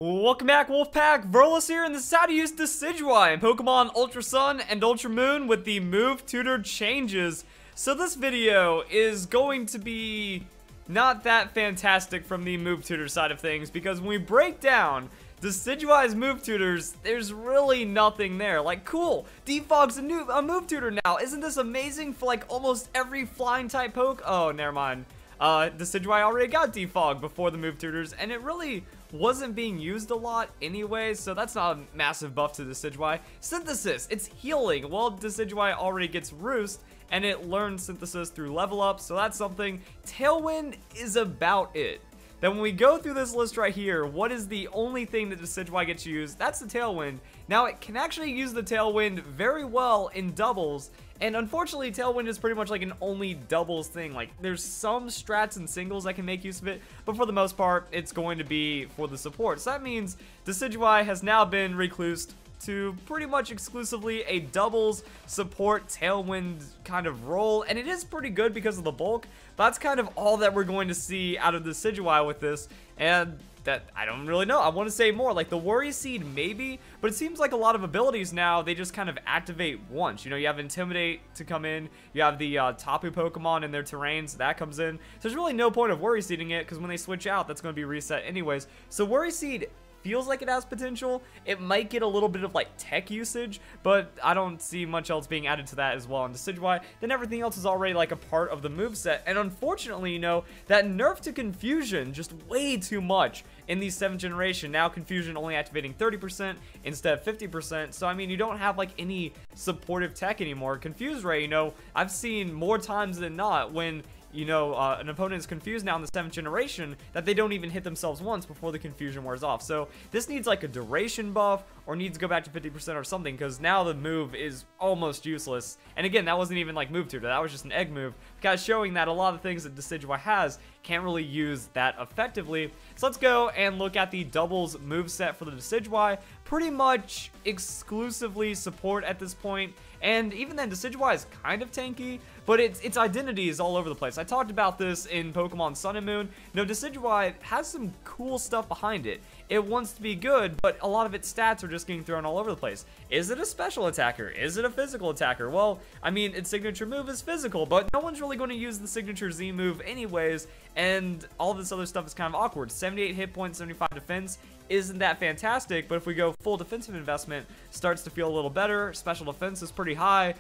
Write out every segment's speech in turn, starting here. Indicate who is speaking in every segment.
Speaker 1: Welcome back, Wolfpack. Verlis here, and this is how to use Decidueye in Pokemon Ultra Sun and Ultra Moon with the Move Tutor changes. So this video is going to be not that fantastic from the Move Tutor side of things, because when we break down Decidueye's Move Tutors, there's really nothing there. Like, cool, Defog's a Move Tutor now. Isn't this amazing for like almost every flying type poke? Oh, never mind. Decidueye already got Defog before the Move Tutors, and it really wasn't being used a lot anyway, so that's not a massive buff to Decidueye. Synthesis, it's healing. Well, Decidueye already gets Roost, and it learns Synthesis through level up, so that's something. Tailwind is about it. Then when we go through this list right here, what is the only thing that Decidueye gets used? That's the Tailwind. Now, it can actually use the Tailwind very well in doubles, and unfortunately, Tailwind is pretty much like an only doubles thing. Like, there's some strats and singles that can make use of it, but for the most part, it's going to be for the support. So that means Decidueye has now been reclused to pretty much exclusively a doubles support Tailwind kind of role, and it is pretty good because of the bulk, but that's kind of all that we're going to see out of Decidueye with this, and that I don't really know. I want to say more, like the Worry Seed maybe, but it seems like a lot of abilities now, they just kind of activate once. You know, you have Intimidate to come in, you have the Tapu Pokemon and their terrains, that comes in. So there's really no point of Worry Seeding it, because when they switch out, that's going to be reset anyways. So Worry Seed feels like it has potential. It might get a little bit of like tech usage, but I don't see much else being added to that as well in Decidueye. Then everything else is already like a part of the moveset, and unfortunately, you know, that nerf to Confusion just way too much in the 7th generation. Now Confusion only activating 30% instead of 50%, so I mean, you don't have like any supportive tech anymore. Confuse Ray, you know, I've seen more times than not when you know, an opponent is confused now in the 7th generation that they don't even hit themselves once before the confusion wears off. So this needs like a duration buff or needs to go back to 50% or something, because now the move is almost useless. And again, that wasn't even like Move Tutor, that was just an egg move, guys, showing that a lot of things that Decidueye has can't really use that effectively. So let's go and look at the doubles moveset for the Decidueye. Pretty much exclusively support at this point, and even then Decidueye is kind of tanky, but its identity is all over the place. I talked about this in Pokemon Sun and Moon. No, Decidueye has some cool stuff behind it. It wants to be good, but a lot of its stats are just getting thrown all over the place. Is it a special attacker? Is it a physical attacker? Well, I mean, its signature move is physical, but no one's really going to use the signature Z move anyways, and all this other stuff is kind of awkward. 78 hit points, 75 defense. Isn't that fantastic? But if we go full defensive investment, starts to feel a little better. Special defense is pretty high.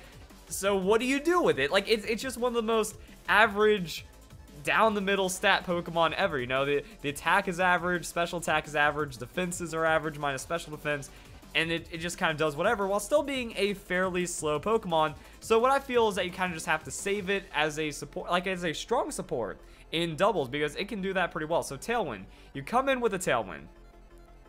Speaker 1: So what do you do with it? Like, it's just one of the most average, down the middle stat Pokemon ever. You know, the attack is average, special attack is average, defenses are average minus special defense, and it just kind of does whatever while still being a fairly slow Pokemon. So what I feel is that you kind of just have to save it as a support, like as a strong support in doubles, because it can do that pretty well. So Tailwind, you come in with a Tailwind,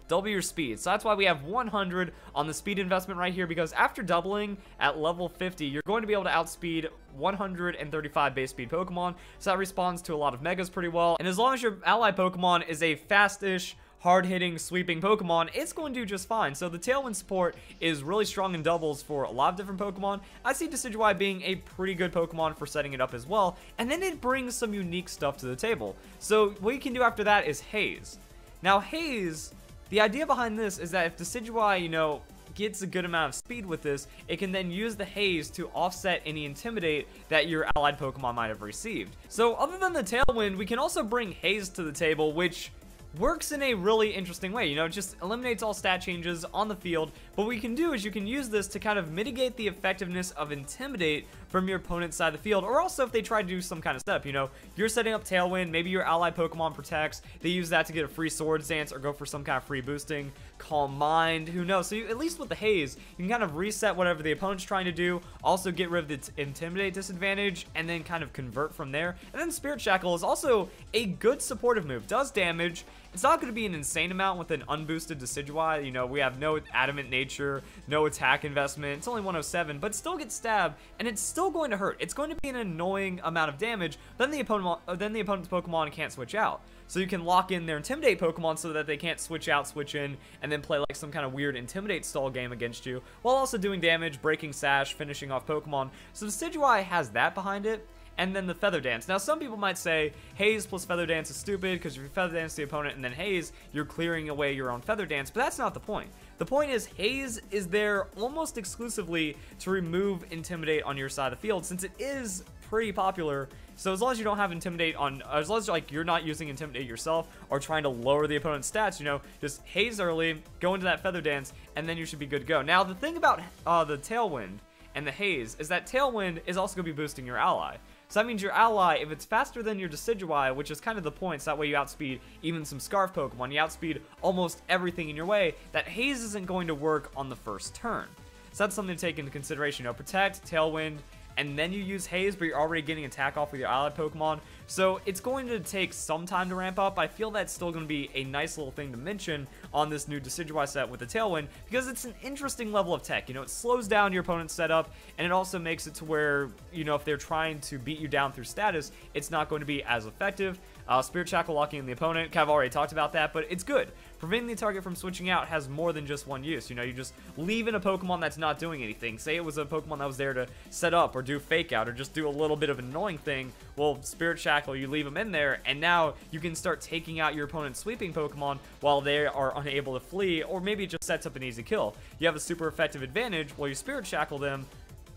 Speaker 1: double your speed. So that's why we have 100 on the speed investment right here, because after doubling at level 50, you're going to be able to outspeed 135 base speed Pokemon. So that responds to a lot of Megas pretty well. And as long as your ally Pokemon is a fast-ish, hard-hitting, sweeping Pokemon, it's going to do just fine. So the Tailwind support is really strong in doubles for a lot of different Pokemon. I see Decidueye being a pretty good Pokemon for setting it up as well. And then it brings some unique stuff to the table. So what you can do after that is Haze. Now Haze, the idea behind this is that if Decidueye, you know, gets a good amount of speed with this, it can then use the Haze to offset any Intimidate that your allied Pokemon might have received. So other than the Tailwind, we can also bring Haze to the table, which works in a really interesting way. You know, it just eliminates all stat changes on the field. But what you can do is you can use this to kind of mitigate the effectiveness of Intimidate from your opponent's side of the field, or also if they try to do some kind of step. You know, you're setting up Tailwind, maybe your allied Pokemon protects, they use that to get a free Swords Dance or go for some kind of free boosting, Calm Mind, who knows. So at least with the Haze, you can kind of reset whatever the opponent's trying to do, also get rid of the Intimidate disadvantage, and then kind of convert from there. And then Spirit Shackle is also a good supportive move, does damage. It's not going to be an insane amount with an unboosted Decidueye. You know, we have no Adamant Nature, no attack investment. It's only 107, but it still gets stabbed, and it's still going to hurt. It's going to be an annoying amount of damage. Then the opponent's Pokemon can't switch out. So you can lock in their Intimidate Pokemon so that they can't switch out, switch in, and then play like some kind of weird Intimidate stall game against you, while also doing damage, breaking Sash, finishing off Pokemon. So Decidueye has that behind it. and then the Feather Dance. Now, some people might say Haze plus Feather Dance is stupid because if you Feather Dance the opponent and then Haze, you're clearing away your own Feather Dance, but that's not the point. The point is Haze is there almost exclusively to remove Intimidate on your side of the field, since it is pretty popular. So as long as you don't have Intimidate on, as long as like you're not using Intimidate yourself or trying to lower the opponent's stats, you know, just Haze early, go into that Feather Dance, and then you should be good to go. Now, the thing about the Tailwind and the Haze is that Tailwind is also going to be boosting your ally. So that means your ally, if it's faster than your Decidueye, which is kind of the point, so that way you outspeed even some Scarf Pokemon, you outspeed almost everything in your way, that Haze isn't going to work on the first turn. So that's something to take into consideration. You know, Protect, Tailwind, and then you use Haze, but you're already getting attack off with your allied Pokemon. So it's going to take some time to ramp up. I feel that's still going to be a nice little thing to mention on this new Decidueye set with the Tailwind, because it's an interesting level of tech. You know, it slows down your opponent's setup, and it also makes it to where, you know, if they're trying to beat you down through status, it's not going to be as effective. Spirit Shackle locking in the opponent, kind of already talked about that, but it's good. Preventing the target from switching out has more than just one use. You know, you just leave in a Pokemon that's not doing anything. Say it was a Pokemon that was there to set up or do fake out or just do a little bit of an annoying thing. Well, Spirit Shackle, you leave them in there, and now you can start taking out your opponent's sweeping Pokemon while they are unable to flee, or maybe it just sets up an easy kill. You have a super effective advantage while you Spirit Shackle them.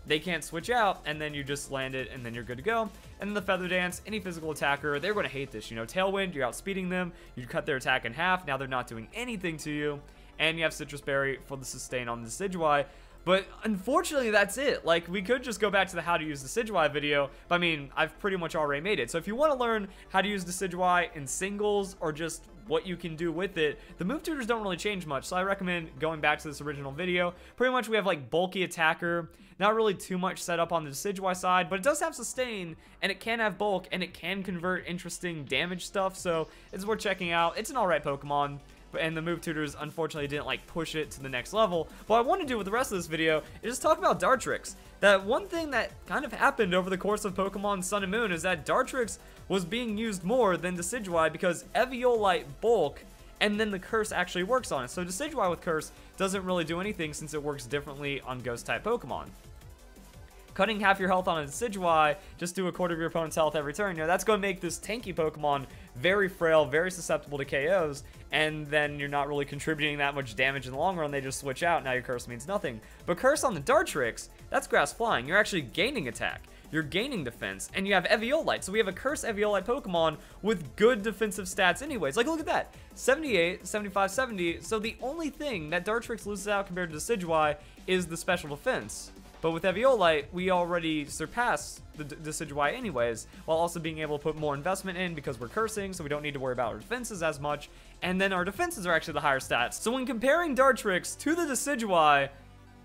Speaker 1: They can't switch out, and then you just land it, and then you're good to go. And then the Feather Dance, any physical attacker, they're going to hate this. You know, Tailwind, you're outspeeding them, you cut their attack in half, now they're not doing anything to you, and you have Citrus Berry for the sustain on the Decidueye. But unfortunately, that's it. Like, we could just go back to the how to use Decidueye video, but I mean, I've pretty much already made it. So if you want to learn how to use Decidueye in singles or just what you can do with it, the move tutors don't really change much, so I recommend going back to this original video. Pretty much we have like bulky attacker, not really too much set up on the Decidueye side, but it does have sustain, and it can have bulk, and it can convert interesting damage stuff, so it's worth checking out. It's an alright Pokemon, and the move tutors unfortunately didn't like push it to the next level. What I want to do with the rest of this video is just talk about Dartrix. That one thing that kind of happened over the course of Pokemon Sun and Moon is that Dartrix was being used more than Decidueye because Eviolite bulk, and then the Curse actually works on it. So Decidueye with Curse doesn't really do anything since it works differently on Ghost-type Pokemon. Cutting half your health on a Decidueye, just do a quarter of your opponent's health every turn, you know, that's going to make this tanky Pokemon very frail, very susceptible to KOs, and then you're not really contributing that much damage in the long run. They just switch out, now your Curse means nothing. But Curse on the Dartrix, that's Grass Flying. You're actually gaining attack, you're gaining defense, and you have Eviolite. So we have a Curse Eviolite Pokemon with good defensive stats anyways. Like, look at that, 78, 75, 70. So the only thing that Dartrix loses out compared to Decidueye is the special defense. But with Eviolite, we already surpass the Decidueye anyways, while also being able to put more investment in because we're cursing, so we don't need to worry about our defenses as much, and then our defenses are actually the higher stats. So when comparing Dartrix to the Decidueye,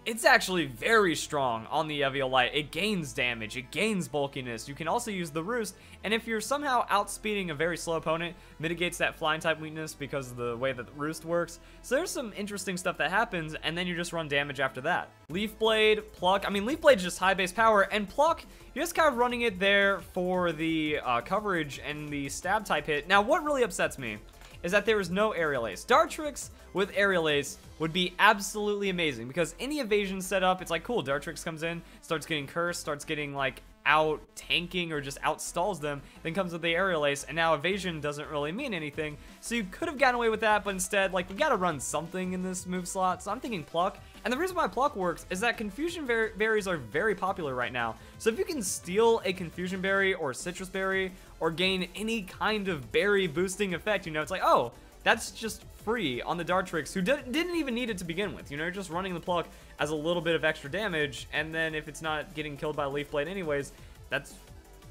Speaker 1: it's actually very strong on the Eviolite. It gains damage, it gains bulkiness. You can also use the Roost, and if you're somehow outspeeding a very slow opponent, mitigates that flying type weakness because of the way that the Roost works. So there's some interesting stuff that happens, and then you just run damage after that. Leaf Blade, Pluck, I mean, Leaf Blade is just high base power, and Pluck, you're just kind of running it there for the coverage and the stab type hit. Now, what really upsets me is that there is no Aerial Ace. Dartrix with Aerial Ace would be absolutely amazing because any evasion setup, it's like, cool, Dartrix comes in, starts getting cursed, starts getting like out tanking or just outstalls them, then comes with the Aerial Ace, and now evasion doesn't really mean anything. So you could have gotten away with that, but instead, like, we gotta run something in this move slot. So I'm thinking Pluck, and the reason why Pluck works is that Confusion Berries are very popular right now. So if you can steal a Confusion Berry or Citrus Berry or gain any kind of berry boosting effect, you know, it's like, oh, that's just free on the Dartrix, who didn't even need it to begin with. You know, you're just running the Pluck as a little bit of extra damage, and then if it's not getting killed by Leaf Blade anyways, that's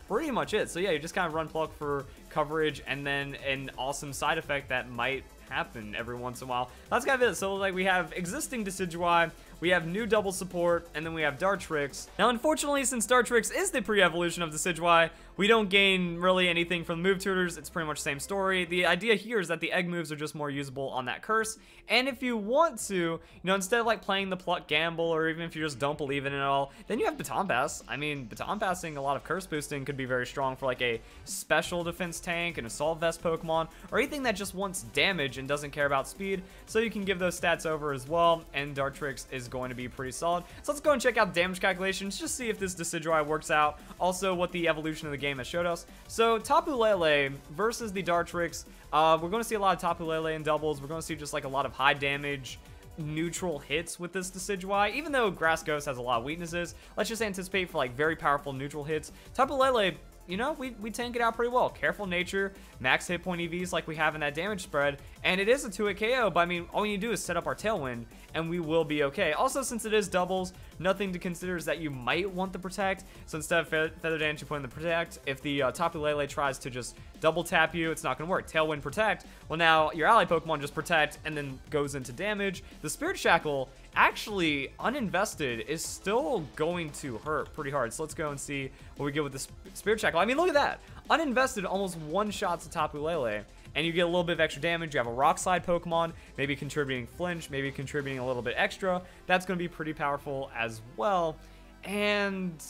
Speaker 1: pretty much it. So yeah, you just kind of run Pluck for coverage, and then an awesome side effect that might happen every once in a while. That's kind of it. So like we have existing Decidueye, we have new double support, and then we have Dartrix. Now unfortunately, since Dartrix is the pre-evolution of Decidueye, We don't gain really anything from the move tutors. It's pretty much the same story. The idea here is that the egg moves are just more usable on that curse. And if you want to, you know, instead of like playing the pluck gamble, or even if you just don't believe in it at all, then you have baton pass. I mean, baton passing a lot of curse boosting could be very strong for like a special defense tank, an assault vest Pokemon, or anything that just wants damage and doesn't care about speed. So you can give those stats over as well, and Dartrix is going to be pretty solid. So let's go and check out damage calculations, just see if this Decidueye works out. Also, what the evolution of the game has showed us. So Tapu Lele versus the Dartrix, we're going to see a lot of Tapu Lele in doubles. We're going to see just like a lot of high damage neutral hits with this Decidueye. Even though Grass Ghost has a lot of weaknesses, let's just anticipate for like very powerful neutral hits. Tapu Lele, you know, we tank it out pretty well. Careful nature, max hit point EVs like we have in that damage spread, and it is a 2-hit KO, but I mean, all we need to do is set up our Tailwind, and we will be okay. Also, since it is doubles, nothing to consider is that you might want the Protect. So instead of Feather Dance, you put in the Protect. If the Tapu Lele tries to just double tap you, it's not going to work. Tailwind Protect. Well, now your ally Pokemon just Protect and then goes into damage. The Spirit Shackle, actually, uninvested, is still going to hurt pretty hard. So let's go and see what we get with the Spirit Shackle. I mean, look at that. Uninvested almost one-shots to Tapu Lele, and you get a little bit of extra damage. You have a Rock Slide Pokemon, maybe contributing Flinch, maybe contributing a little bit extra. That's going to be pretty powerful as well. And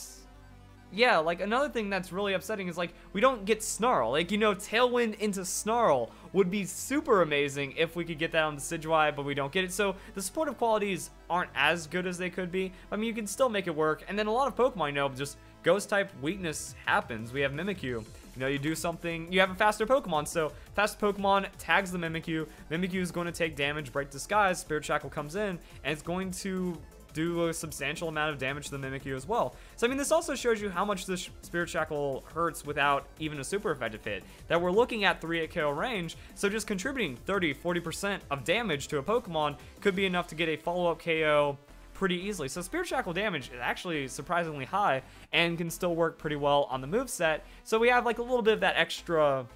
Speaker 1: yeah, like another thing that's really upsetting is like we don't get Snarl. Like, you know, Tailwind into Snarl would be super amazing if we could get that on the Decidueye, but we don't get it. So the supportive qualities aren't as good as they could be. I mean, you can still make it work. And then a lot of Pokemon, you know, just Ghost type weakness happens. We have Mimikyu. You know, you do something, you have a faster Pokemon, so faster Pokemon tags the Mimikyu. Mimikyu is going to take damage, Break Disguise, Spirit Shackle comes in, and it's going to do a substantial amount of damage to the Mimikyu as well. So I mean, this also shows you how much this Spirit Shackle hurts without even a super effective hit. That we're looking at 3-hit KO range, so just contributing 30-40% of damage to a Pokemon could be enough to get a follow-up KO pretty easily. So Spirit Shackle damage is actually surprisingly high and can still work pretty well on the moveset. So we have like a little bit of that extra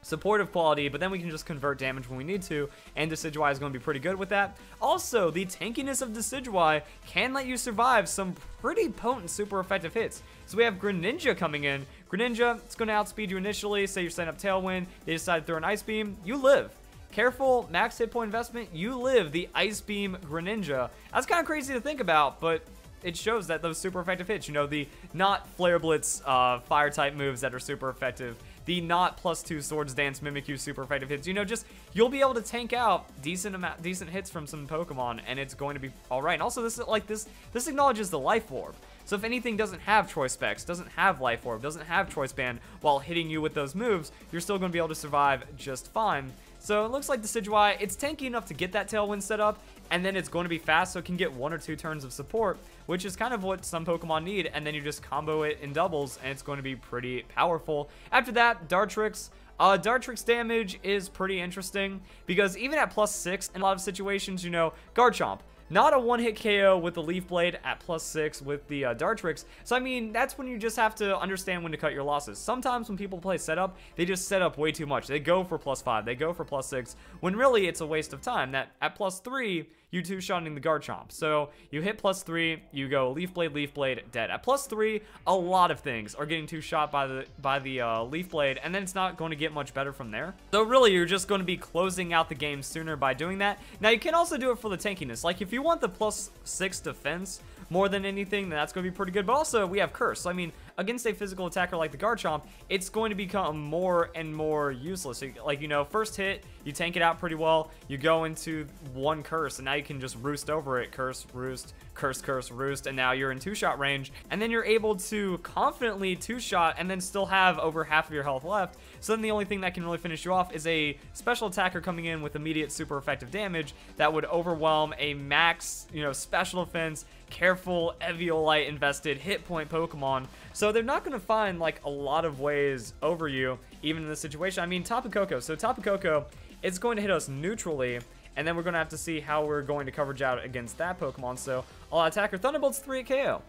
Speaker 1: supportive quality, but then we can just convert damage when we need to, and Decidueye is going to be pretty good with that. Also, the tankiness of Decidueye can let you survive some pretty potent super effective hits. So we have Greninja coming in. Greninja, it's going to outspeed you initially. Say you're setting up Tailwind, they decide to throw an Ice Beam, you live. Careful, max hit point investment, you live the Ice Beam Greninja. That's kind of crazy to think about, but it shows that those super effective hits, you know, the not Flare Blitz fire type moves that are super effective, the not +2 Swords Dance Mimikyu super effective hits, you know, just you'll be able to tank out decent hits from some Pokemon, and it's going to be all right. And also, this acknowledges the Life Orb. So if anything doesn't have Choice Specs, doesn't have Life Orb, doesn't have Choice Band while hitting you with those moves, you're still going to be able to survive just fine. So it looks like Decidueye, it's tanky enough to get that Tailwind set up, and then it's going to be fast, so it can get 1 or 2 turns of support, which is kind of what some Pokemon need, and then you just combo it in doubles, and it's going to be pretty powerful. After that, Dartrix. Dartrix damage is pretty interesting, because even at +6 in a lot of situations, you know, Garchomp, not a one-hit KO with the Leaf Blade at +6 with the Dartrix. So, I mean, that's when you just have to understand when to cut your losses. Sometimes when people play setup, they just set up way too much. They go for +5, they go for +6, when really it's a waste of time. That at +3, you two-shotting the Garchomp. So, you hit +3, you go Leaf Blade, dead. At +3, a lot of things are getting two-shot by the Leaf Blade, and then it's not going to get much better from there. So, really, you're just going to be closing out the game sooner by doing that. Now, you can also do it for the tankiness. Like, if you want the +6 defense more than anything, then that's going to be pretty good. But also, we have Curse. So, I mean, against a physical attacker like the Garchomp, it's going to become more and more useless. Like, you know, first hit, you tank it out pretty well, you go into one Curse, and now you can just roost over it. Curse, roost, Curse, Curse, roost, and now you're in two-shot range, and then you're able to confidently two-shot and then still have over half of your health left. So then the only thing that can really finish you off is a special attacker coming in with immediate super effective damage that would overwhelm a max, you know, special defense, careful, Eviolite invested hit point Pokemon. So they're not going to find like a lot of ways over you, even in this situation. I mean, Tapu Koko. So Tapu Koko, it's going to hit us neutrally, and then we're going to have to see how we're going to coverage out against that Pokemon. So All Attacker Thunderbolt's 3-hit KO.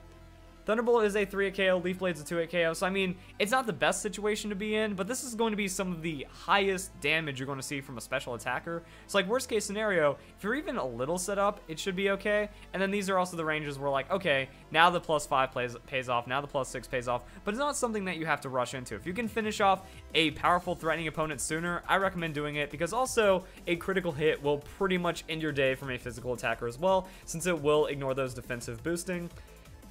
Speaker 1: Thunderbolt is a 3-hit KO, Leaf Blade's a 2-hit KO, so I mean, it's not the best situation to be in, but this is going to be some of the highest damage you're going to see from a special attacker. So like, worst case scenario, if you're even a little set up, it should be okay. And then these are also the ranges where like, okay, now the +5 pays off, now the +6 pays off, but it's not something that you have to rush into. If you can finish off a powerful threatening opponent sooner, I recommend doing it, because also a critical hit will pretty much end your day from a physical attacker as well, since it will ignore those defensive boosting.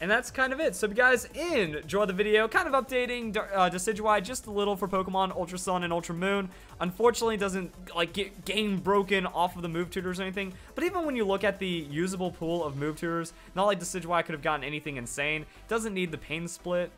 Speaker 1: And that's kind of it. So if you guys enjoyed the video, kind of updating Decidueye just a little for Pokemon Ultra Sun and Ultra Moon. Unfortunately, it doesn't like get game broken off of the move tutors or anything. But even when you look at the usable pool of move tutors, not like Decidueye could have gotten anything insane. It doesn't need the pain split,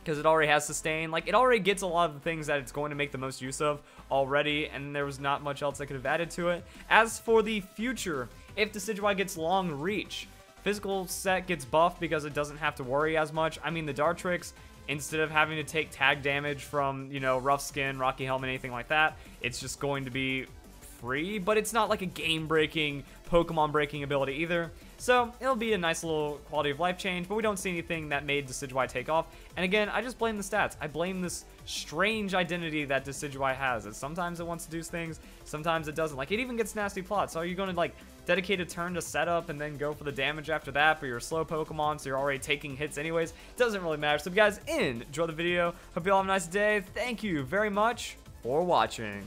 Speaker 1: because it already has sustain. Like, it already gets a lot of the things that it's going to make the most use of already, and there was not much else I could have added to it. As for the future, if Decidueye gets long reach, physical set gets buffed because it doesn't have to worry as much. I mean, the Dartrix, instead of having to take tag damage from, you know, Rough Skin, Rocky Helmet, anything like that, it's just going to be free, but it's not like a game-breaking, Pokemon-breaking ability either. So it'll be a nice little quality of life change, but we don't see anything that made Decidueye take off. And again, I just blame the stats. I blame this strange identity that Decidueye has. That sometimes it wants to do things, sometimes it doesn't. Like, it even gets nasty plots. So are you going to, like, dedicate a turn to setup and then go for the damage after that, but you're a slow Pokemon, so you're already taking hits anyways? It doesn't really matter. So if you guys enjoy the video, hope you all have a nice day. Thank you very much for watching.